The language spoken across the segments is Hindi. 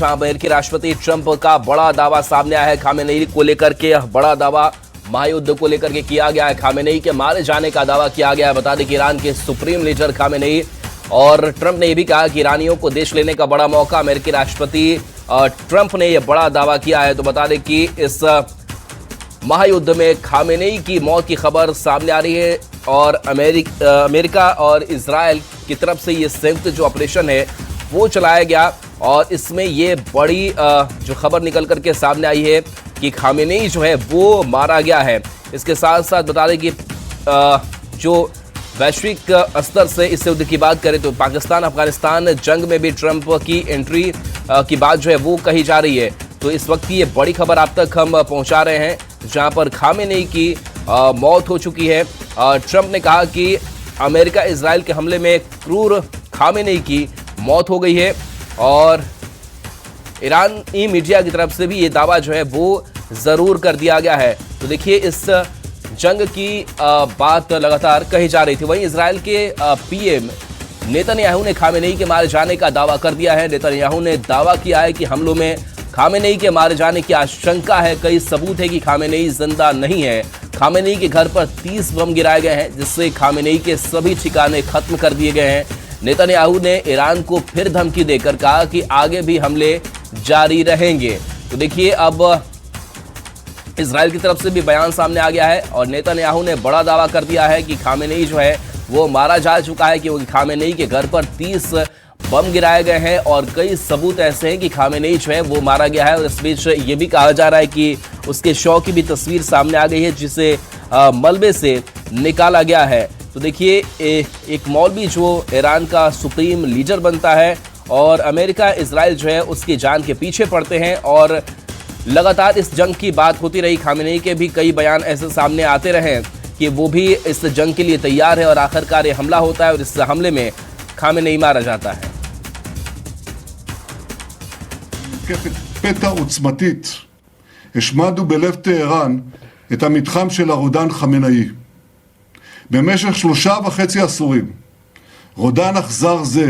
जहां अमेरिकी राष्ट्रपति ट्रंप का बड़ा दावा सामने आया है खामेनेई को लेकर के। बड़ा दावा महायुद्ध को लेकर के किया गया है। खामेनेई के मारे जाने का दावा किया गया है। बता दें कि ईरान के सुप्रीम लीडर खामेनेई और ट्रंप ने यह भी कहा कि ईरानियों को देश लेने का बड़ा मौका। अमेरिकी राष्ट्रपति ट्रंप ने यह बड़ा दावा किया है। तो बता दें कि इस महायुद्ध में खामेनेई की मौत की खबर सामने आ रही है और अमेरिका और इजराइल की तरफ से ये संयुक्त जो ऑपरेशन है वो चलाया गया और इसमें ये बड़ी जो खबर निकल करके सामने आई है कि खामेनेई जो है वो मारा गया है। इसके साथ साथ बता दें कि जो वैश्विक स्तर से इस युद्ध की बात करें तो पाकिस्तान अफगानिस्तान जंग में भी ट्रंप की एंट्री की बात जो है वो कही जा रही है। तो इस वक्त की ये बड़ी खबर आप तक हम पहुंचा रहे हैं जहां पर खामेनेई की मौत हो चुकी है। ट्रंप ने कहा कि अमेरिका इजराइल के हमले में क्रूर खामेनेई की मौत हो गई है और ईरानी मीडिया की तरफ से भी ये दावा जो है वो जरूर कर दिया गया है। तो देखिए इस जंग की बात लगातार कही जा रही थी। वहीं इजराइल के पीएम नेतन्याहू ने खामेनेई के मारे जाने का दावा कर दिया है। नेतन्याहू ने दावा किया है कि हमलों में खामेनेई के मारे जाने की आशंका है। कई सबूत है कि खामेनेई जिंदा नहीं है। खामेनेई के घर पर 30 बम गिराए गए हैं जिससे खामेनेई के सभी ठिकाने खत्म कर दिए गए हैं। नेतन्याहू ने ईरान को फिर धमकी देकर कहा कि आगे भी हमले जारी रहेंगे। तो देखिए अब इजराइल की तरफ से भी बयान सामने आ गया है और नेतन्याहू ने बड़ा दावा कर दिया है कि खामेनेई जो है वो मारा जा चुका है, क्योंकि खामेनेई के घर पर 30 बम गिराए गए हैं और कई सबूत ऐसे हैं कि खामेनेई जो है वो मारा गया है। और इस बीच ये भी कहा जा रहा है कि उसके शव की भी तस्वीर सामने आ गई है जिसे मलबे से निकाला गया है। तो देखिए एक मौलवी जो ईरान का सुप्रीम लीडर बनता है और अमेरिका इजराइल जो है उसकी जान के पीछे पड़ते हैं और लगातार इस जंग की बात होती रही। खामेनेई के भी कई बयान ऐसे सामने आते रहे कि वो भी इस जंग के लिए तैयार है और आखिरकार ये हमला होता है और इस हमले में खामेनेई मारा जाता है। פתע עוצמתית השמדנו בלב טהרן את המתחם של הרודן חמינאי. במשך 3.5 עשורים רודן אכזר זה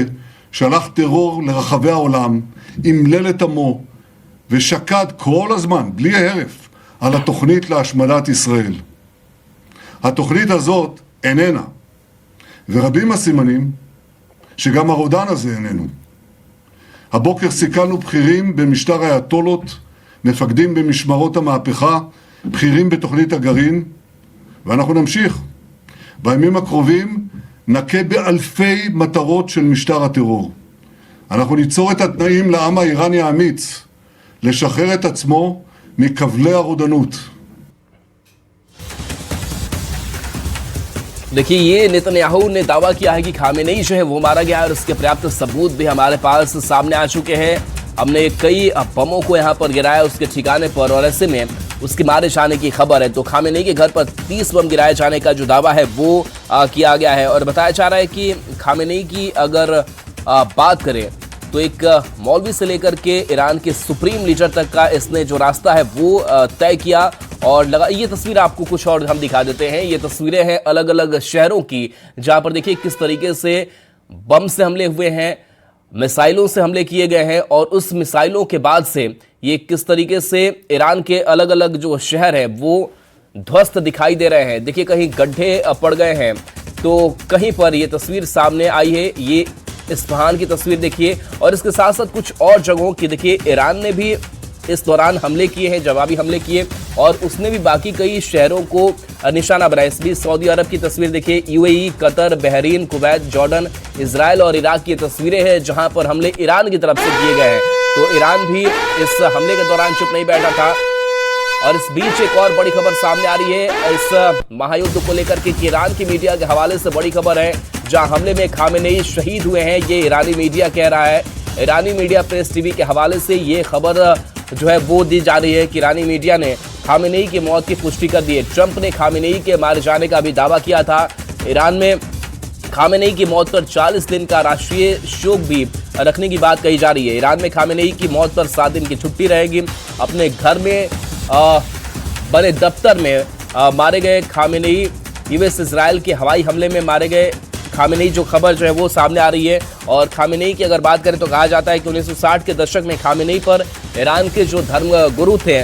שלח טרור לרחבי העולם, אמלל את עמו ושקד כל הזמן בלי הרף על התוכנית להשמדת ישראל. התוכנית הזאת איננה, ורבים הסימנים שגם הרודן הזה איננו. הבוקר סיכלנו בכירים במשטר האייתולות, מפקדים במשמרות המהפכה, בכירים בתוכנית הגרעין, ואנחנו נמשיך. בימים הקרובים נכה באלפי מטרות של משטר הטרור. אנחנו ניצור את התנאים לעם האיראני האמיץ לשחרר את עצמו מכבלי הרודנות. देखिए ये नेतन्याहू ने दावा किया है कि खामेनेई जो है वो मारा गया है और उसके पर्याप्त सबूत भी हमारे पास सामने आ चुके हैं। हमने कई बमों को यहाँ पर गिराया उसके ठिकाने पर और ऐसे में उसके मारे जाने की खबर है। तो खामेनेई के घर पर 30 बम गिराए जाने का जो दावा है वो किया गया है और बताया जा रहा है कि खामेनेई की अगर बात करें तो एक मौलवी से लेकर के ईरान के सुप्रीम लीडर तक का इसने जो रास्ता है वो तय किया और लगा। ये तस्वीर आपको कुछ और हम दिखा देते हैं। ये तस्वीरें हैं अलग अलग शहरों की जहां पर देखिए किस तरीके से बम से हमले हुए हैं, मिसाइलों से हमले किए गए हैं और उस मिसाइलों के बाद से ये किस तरीके से ईरान के अलग अलग जो शहर हैं वो ध्वस्त दिखाई दे रहे हैं। देखिए कहीं गड्ढे पड़ गए हैं तो कहीं पर ये तस्वीर सामने आई है। ये इस्फहान की तस्वीर देखिए और इसके साथ साथ कुछ और जगहों की देखिए ईरान ने भी इस दौरान हमले किए हैं, जवाबी हमले किए और उसने भी बाकी कई शहरों को निशाना बनाया। इस बीच सऊदी अरब की तस्वीर देखिए, UAE, Qatar, Bahrain, Kuwait, Jordan, Israel और इराक की तस्वीरें हैं जहां पर हमले ईरान की तरफ से किए गए हैं। तो ईरान भी इस हमले के दौरान चुप नहीं बैठा था और इस बीच एक और बड़ी खबर सामने आ रही है इस महायुद्ध को लेकर के। ईरान की मीडिया के हवाले से बड़ी खबर है जहां हमले में खामेनेई शहीद हुए हैं, ये ईरानी मीडिया कह रहा है। ईरानी मीडिया प्रेस टीवी के हवाले से ये खबर जो है वो दी जा रही है कि ईरानी मीडिया ने खामेनेई की मौत की पुष्टि कर दी है। ट्रंप ने खामेनेई के मारे जाने का भी दावा किया था। ईरान में खामेनेई की मौत पर 40 दिन का राष्ट्रीय शोक भी रखने की बात कही जा रही है। ईरान में खामेनेई की मौत पर 7 दिन की छुट्टी रहेगी। अपने घर में बने दफ्तर में मारे गए खामेनेई, यूएस इजराइल के हवाई हमले में मारे गए खामेनेई जो खबर जो है वो सामने आ रही है। और खामेनेई की अगर बात करें तो कहा जाता है कि 1960 के दशक में खामेनेई पर ईरान के जो धर्म गुरु थे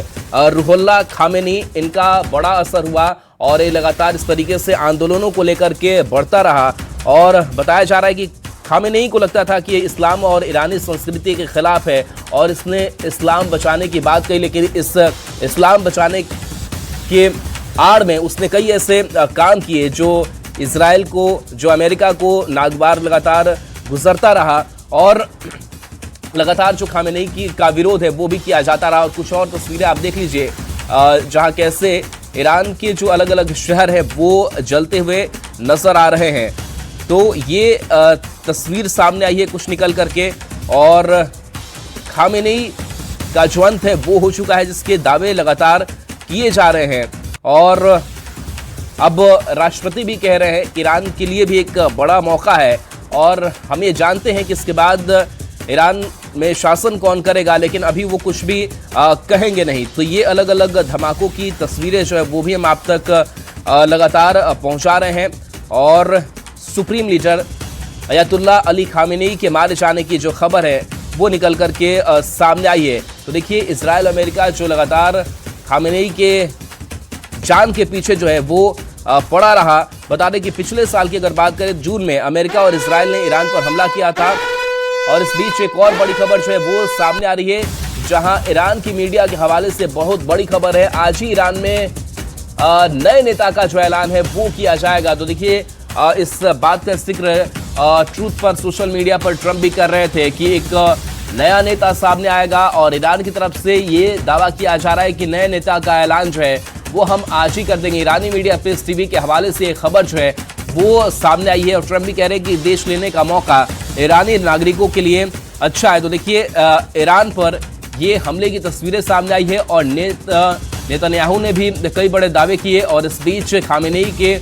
रूहुल्लाह खामेनी, इनका बड़ा असर हुआ और ये लगातार इस तरीके से आंदोलनों को लेकर के बढ़ता रहा। और बताया जा रहा है कि खामेनेई को लगता था कि ये इस्लाम और ईरानी संस्कृति के खिलाफ है और इसने इस्लाम बचाने की बात कही, लेकिन इस इस्लाम बचाने के आड़ में उसने कई ऐसे काम किए जो इजराइल को, जो अमेरिका को नागवार लगातार गुजरता रहा और लगातार जो खामेनेई की का विरोध है वो भी किया जाता रहा। और कुछ और तस्वीरें आप देख लीजिए जहां कैसे ईरान के जो अलग अलग शहर है वो जलते हुए नजर आ रहे हैं। तो ये तस्वीर सामने आई है कुछ निकल करके और खामेनेई का जो अंत है वो हो चुका है, जिसके दावे लगातार किए जा रहे हैं। और अब राष्ट्रपति भी कह रहे हैं कि ईरान के लिए भी एक बड़ा मौका है और हम ये जानते हैं कि इसके बाद ईरान में शासन कौन करेगा, लेकिन अभी वो कुछ भी कहेंगे नहीं। तो ये अलग अलग धमाकों की तस्वीरें जो है वो भी हम आप तक लगातार पहुंचा रहे हैं। और सुप्रीम लीडर अयतुल्ला अली खामेनेई के मारे जाने की जो खबर है वो निकल करके सामने आई है। तो देखिए इजराइल अमेरिका जो लगातार खामेनेई के जान के पीछे जो है वो पड़ा रहा। बता दें कि पिछले साल की अगर बात करें जून में अमेरिका और इजराइल ने ईरान पर हमला किया था। और इस बीच एक और बड़ी खबर जो है वो सामने आ रही है, जहां ईरान की मीडिया के हवाले से बहुत बड़ी खबर है। आज ही ईरान में नए नेता का जो ऐलान है वो किया जाएगा। तो देखिए इस बात का जिक्र ट्रूथ पर सोशल मीडिया पर ट्रंप भी कर रहे थे कि एक नया नेता सामने आएगा और ईरान की तरफ से ये दावा किया जा रहा है कि नए नेता का ऐलान जो है वो हम आज ही कर देंगे। ईरानी मीडिया पेस टीवी के हवाले से एक खबर जो है वो सामने आई है और ट्रंप भी कह रहे हैं कि देश लेने का मौका ईरानी नागरिकों के लिए अच्छा है। तो देखिए ईरान पर ये हमले की तस्वीरें सामने आई है और नेतन्याहू ने भी कई बड़े दावे किए। और इस बीच खामेनेई के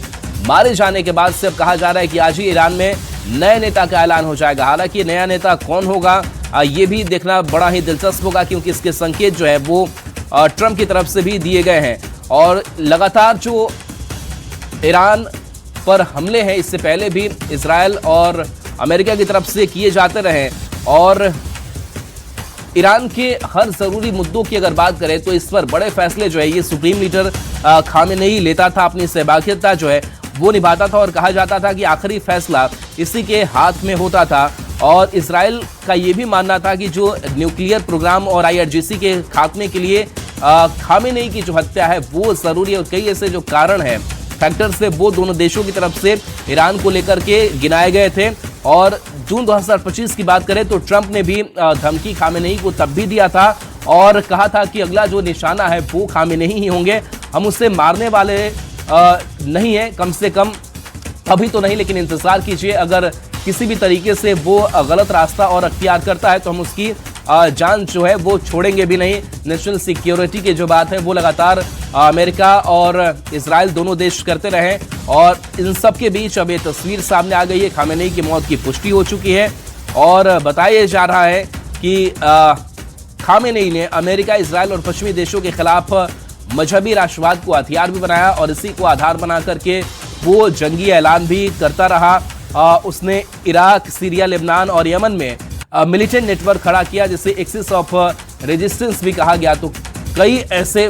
मारे जाने के बाद से अब कहा जा रहा है कि आज ही ईरान में नए नेता का ऐलान हो जाएगा। हालांकि नया नेता कौन होगा ये भी देखना बड़ा ही दिलचस्प होगा, क्योंकि इसके संकेत जो है वो ट्रंप की तरफ से भी दिए गए हैं। और लगातार जो ईरान पर हमले हैं इससे पहले भी इजराइल और अमेरिका की तरफ से किए जाते रहे और ईरान के हर जरूरी मुद्दों की अगर बात करें तो इस पर बड़े फैसले जो है ये सुप्रीम लीडर खामेनेई लेता था, अपनी सहभागिता जो है वो निभाता था। और कहा जाता था कि आखिरी फैसला इसी के हाथ में होता था। और इजराइल का ये भी मानना था कि जो न्यूक्लियर प्रोग्राम और IRGC के खात्मे के लिए खामेनेई की जो हत्या है वो जरूरी है। और कई ऐसे जो कारण है, फैक्टर्स थे, वो दोनों देशों की तरफ से ईरान को लेकर के गिनाए गए थे। और जून 2025 की बात करें तो ट्रंप ने भी धमकी खामेनेई को तब भी दिया था और कहा था कि अगला जो निशाना है वो खामेनेई ही होंगे, हम उससे मारने वाले नहीं है, कम से कम अभी तो नहीं, लेकिन इंतजार कीजिए, अगर किसी भी तरीके से वो गलत रास्ता और अख्तियार करता है तो हम उसकी जान जो है वो छोड़ेंगे भी नहीं। नेशनल सिक्योरिटी की जो बात है वो लगातार अमेरिका और इजराइल दोनों देश करते रहे। और इन सब के बीच अब ये तस्वीर सामने आ गई है, खामेनेई की मौत की पुष्टि हो चुकी है और बताया जा रहा है कि खामेनेई ने अमेरिका, इजराइल और पश्चिमी देशों के खिलाफ मजहबी राष्ट्रवाद को हथियार भी बनाया और इसी को आधार बना करके वो जंगी ऐलान भी करता रहा। उसने इराक, सीरिया, लेबनान और यमन में मिलिटेंट नेटवर्क खड़ा किया जिसे एक्सिस ऑफ रेजिस्टेंस भी कहा गया। तो कई ऐसे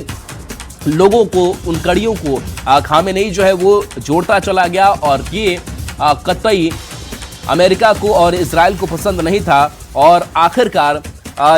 लोगों को, उन कड़ियों को खामेनेई जो है वो जोड़ता चला गया और ये कतई अमेरिका को और इजराइल को पसंद नहीं था। और आखिरकार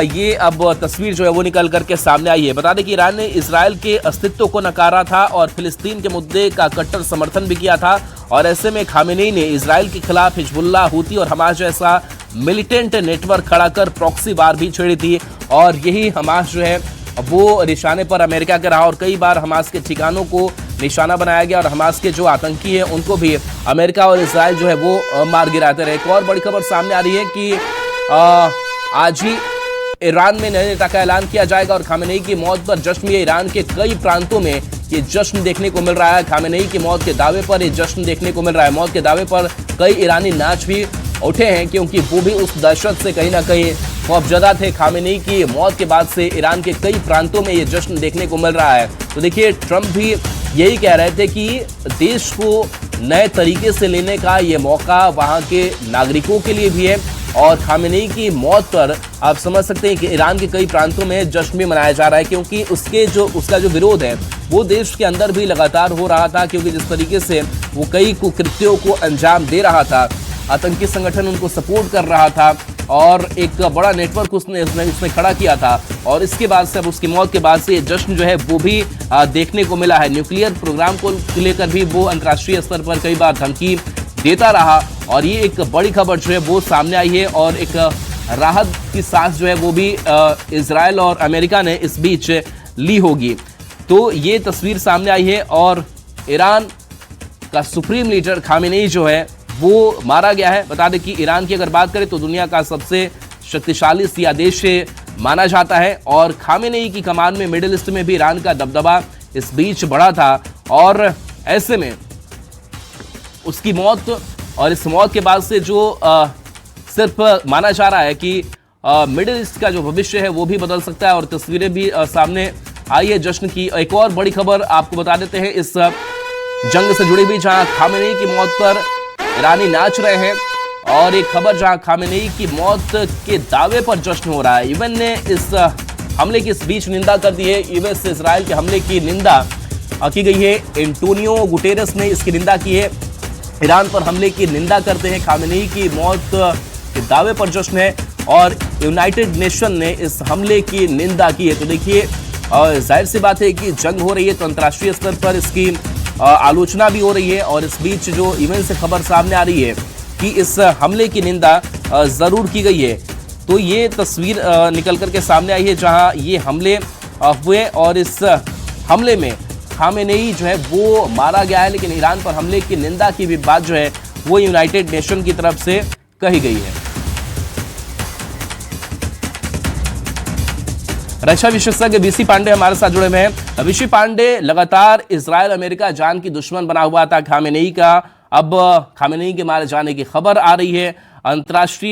ये अब तस्वीर जो है वो निकल करके सामने आई है। बता दें कि ईरान ने इजराइल के अस्तित्व को नकारा था और फिलिस्तीन के मुद्दे का कट्टर समर्थन भी किया था। और ऐसे में खामेनेई ने इजराइल के खिलाफ हिजबुल्लाह, हूती और हमास जैसा मिलिटेंट नेटवर्क खड़ा कर प्रॉक्सी वार भी छेड़ी थी। और यही हमास जो है वो निशाने पर अमेरिका के रहा और कई बार हमास के ठिकानों को निशाना बनाया गया और हमास के जो आतंकी हैं उनको भी अमेरिका और इजराइल जो है वो मार गिराते रहे। एक और बड़ी खबर सामने आ रही है कि आज ही ईरान में नए नेता का ऐलान किया जाएगा और खामेनेई की मौत पर जश्न भी ईरान के कई प्रांतों में ये जश्न देखने को मिल रहा है। खामेनेई की मौत के दावे पर ये जश्न देखने को मिल रहा है। मौत के दावे पर कई ईरानी नाच भी उठे हैं क्योंकि वो भी उस दहशत से कहीं ना कहीं खौफजदा थे। खामेनेई की मौत के बाद से ईरान के कई प्रांतों में ये जश्न देखने को मिल रहा है। तो देखिए ट्रंप भी यही कह रहे थे कि देश को नए तरीके से लेने का ये मौका वहां के नागरिकों के लिए भी है। और खामेनेई की मौत पर आप समझ सकते हैं कि ईरान के कई प्रांतों में जश्न भी मनाया जा रहा है, क्योंकि उसका जो विरोध है वो देश के अंदर भी लगातार हो रहा था, क्योंकि जिस तरीके से वो कई कुकृत्यों को अंजाम दे रहा था, आतंकी संगठन उनको सपोर्ट कर रहा था और एक बड़ा नेटवर्क उसने खड़ा किया था। और इसके बाद से, अब उसकी मौत के बाद से ये जश्न जो है वो भी देखने को मिला है। न्यूक्लियर प्रोग्राम को लेकर भी वो अंतर्राष्ट्रीय स्तर पर कई बार धमकी देता रहा और ये एक बड़ी खबर जो है वो सामने आई है और एक राहत की सांस जो है वो भी इजराइल और अमेरिका ने इस बीच ली होगी। तो ये तस्वीर सामने आई है और ईरान का सुप्रीम लीडर खामेनेई जो है वो मारा गया है। बता दें कि ईरान की अगर बात करें तो दुनिया का सबसे शक्तिशाली शिया देश माना जाता है और खामेनेई की कमान में मिडिल ईस्ट में भी ईरान का दबदबा इस बीच बढ़ा था। और ऐसे में उसकी मौत और इस मौत के बाद से जो सिर्फ माना जा रहा है कि मिडिल ईस्ट का जो भविष्य है वो भी बदल सकता है और तस्वीरें भी सामने आई है जश्न की। एक और बड़ी खबर आपको बता देते हैं इस जंग से जुड़ी हुई, जहां खामेनेई की मौत पर ईरानी नाच रहे हैं और एक खबर जहां खामेनेई की मौत के दावे पर जश्न हो रहा है। यूएन ने इस हमले की इस बीच निंदा कर दी है। यूएस से इजराइल के हमले की निंदा की गई है। एंटोनियो गुटेरेस ने इसकी निंदा की है। ईरान पर हमले की निंदा करते हैं। खामेनेई की मौत के दावे पर जश्न है और यूनाइटेड नेशन ने इस हमले की निंदा की है। तो देखिए, जाहिर सी बात है कि जंग हो रही है तो अंतर्राष्ट्रीय स्तर पर इसकी आलोचना भी हो रही है और इस बीच जो यूएन से खबर सामने आ रही है कि इस हमले की निंदा जरूर की गई है। तो ये तस्वीर निकल करके सामने आई है जहां ये हमले हुए और इस हमले में खामेनेई जो है वो मारा गया है, लेकिन ईरान पर हमले की निंदा की भी बात जो है वो यूनाइटेड नेशन की तरफ से कही गई है। रक्षा विशेषज्ञ वीसी पांडे हमारे साथ जुड़े हुए हैं। वीसी पांडे, लगातार इजराइल अमेरिका जान की दुश्मन बना हुआ था खामेनेई का, अब खामेनेई के मारे जाने की खबर आ रही है। अंतर्राष्ट्रीय